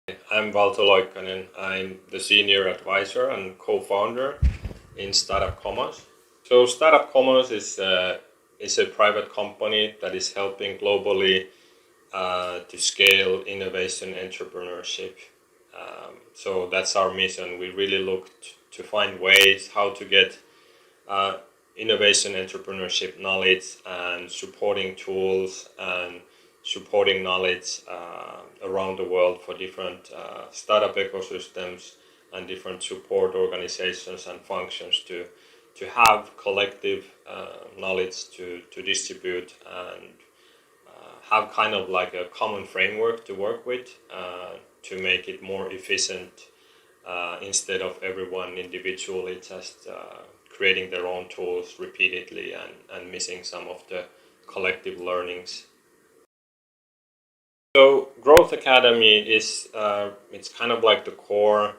I'm Valto Loikkanen. I'm the senior advisor and co-founder in Startup Commons. So Startup Commons is a private company that is helping globally to scale innovation entrepreneurship. So that's our mission. We really look to find ways how to get innovation entrepreneurship knowledge and supporting tools and supporting knowledge around the world for different startup ecosystems and different support organizations and functions to have collective knowledge to distribute and have kind of like a common framework to work with to make it more efficient instead of everyone individually just creating their own tools repeatedly and missing some of the collective learnings. So Growth Academy is it's kind of like the core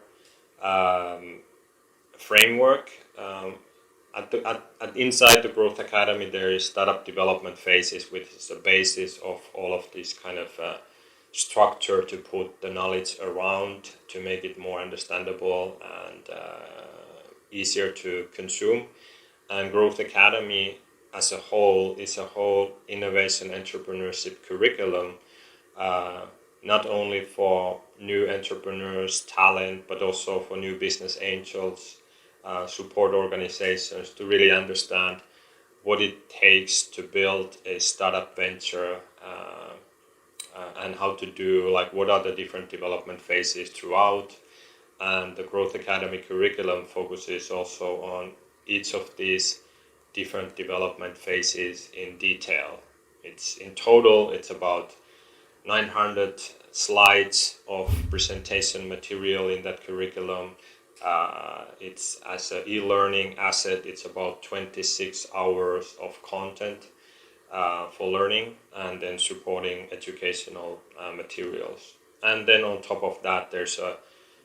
framework. Inside the Growth Academy, there is startup development phases, which is the basis of all of this kind of structure to put the knowledge around to make it more understandable and easier to consume. And Growth Academy as a whole is a whole innovation entrepreneurship curriculum, not only for new entrepreneurs, talent, but also for new business angels, support organizations to really understand what it takes to build a startup venture and how to do, like, what are the different development phases throughout. And the Growth Academy curriculum focuses also on each of these different development phases in detail. It's in total, it's about 900 slides of presentation material in that curriculum. It's as an e-learning asset, it's about 26 hours of content for learning and then supporting educational materials. And then on top of that, there's a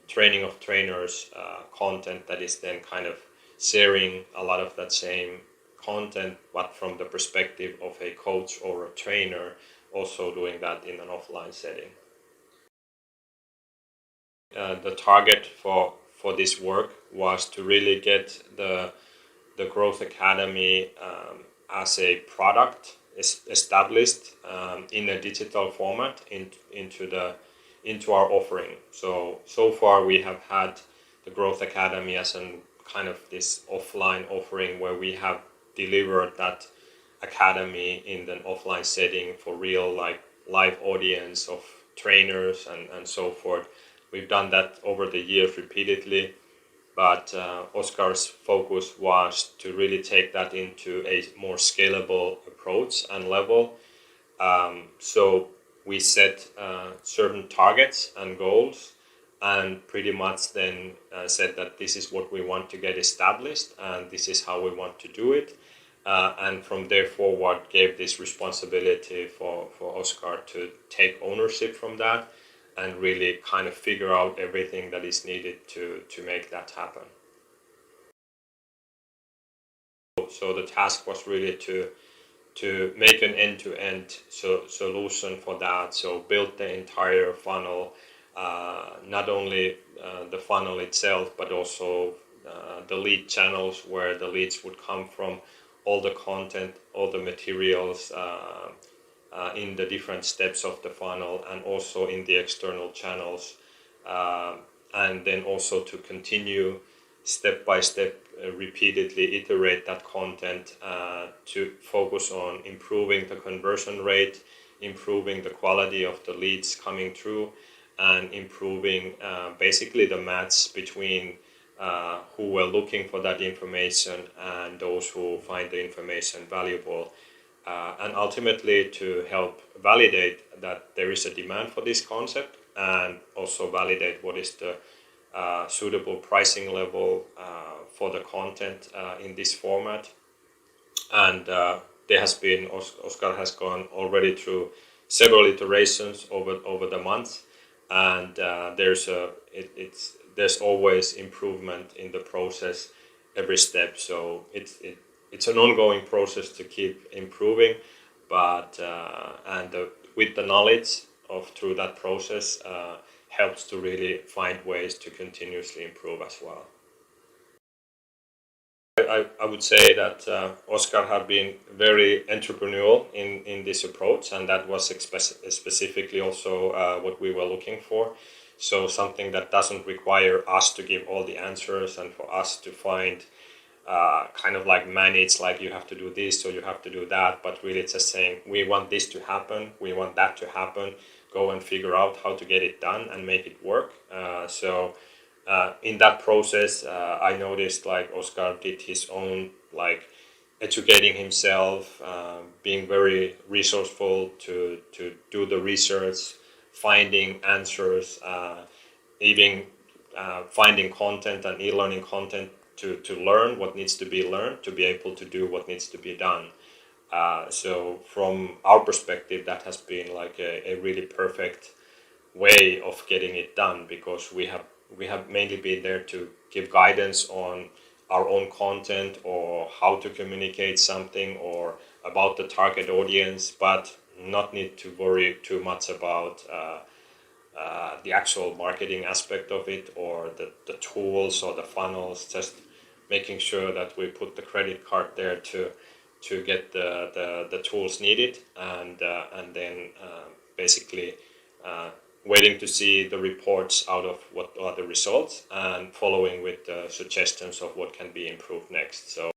training of trainers content that is then kind of sharing a lot of that same content, but from the perspective of a coach or a trainer, also doing that in an offline setting. The target for this work was to really get the Growth Academy as a product established in a digital format into our offering. So far we have had the Growth Academy as an kind of this offline offering where we have delivered that academy in an offline setting for real, like, live audience of trainers and so forth. We've done that over the years repeatedly, but Oscar's focus was to really take that into a more scalable approach and level. So we set certain targets and goals and pretty much then said that this is what we want to get established and this is how we want to do it. And from there forward gave this responsibility for Oscar to take ownership from that and really kind of figure out everything that is needed to make that happen. So the task was really to make an end-to-end solution for that. So build the entire funnel, not only the funnel itself, but also the lead channels where the leads would come from, all the content, all the materials in the different steps of the funnel and also in the external channels. And then also to continue step by step, repeatedly iterate that content to focus on improving the conversion rate, improving the quality of the leads coming through, and improving basically the match between who were looking for that information and those who find the information valuable. And ultimately to help validate that there is a demand for this concept and also validate what is the suitable pricing level for the content in this format. And there has been, Oscar has gone already through several iterations over the months, and there's always improvement in the process every step. So it's an ongoing process to keep improving, but with the knowledge of through that process helps to really find ways to continuously improve as well. I would say that Oscar had been very entrepreneurial in this approach, and that was specifically also what we were looking for. So something that doesn't require us to give all the answers and for us to find kind of like manage, like you have to do this or you have to do that, but really it's just saying we want this to happen, we want that to happen, go and figure out how to get it done and make it work. In that process, I noticed like Oscar did his own like educating himself, being very resourceful to do the research, finding answers, even finding content and e-learning content to learn what needs to be learned, to be able to do what needs to be done. So from our perspective, that has been like a really perfect way of getting it done, because we have mainly been there to give guidance on our own content or how to communicate something or about the target audience, but not need to worry too much about the actual marketing aspect of it or the tools or the funnels, just making sure that we put the credit card there to get the tools needed, and then basically waiting to see the reports out of what are the results and following with the suggestions of what can be improved next. So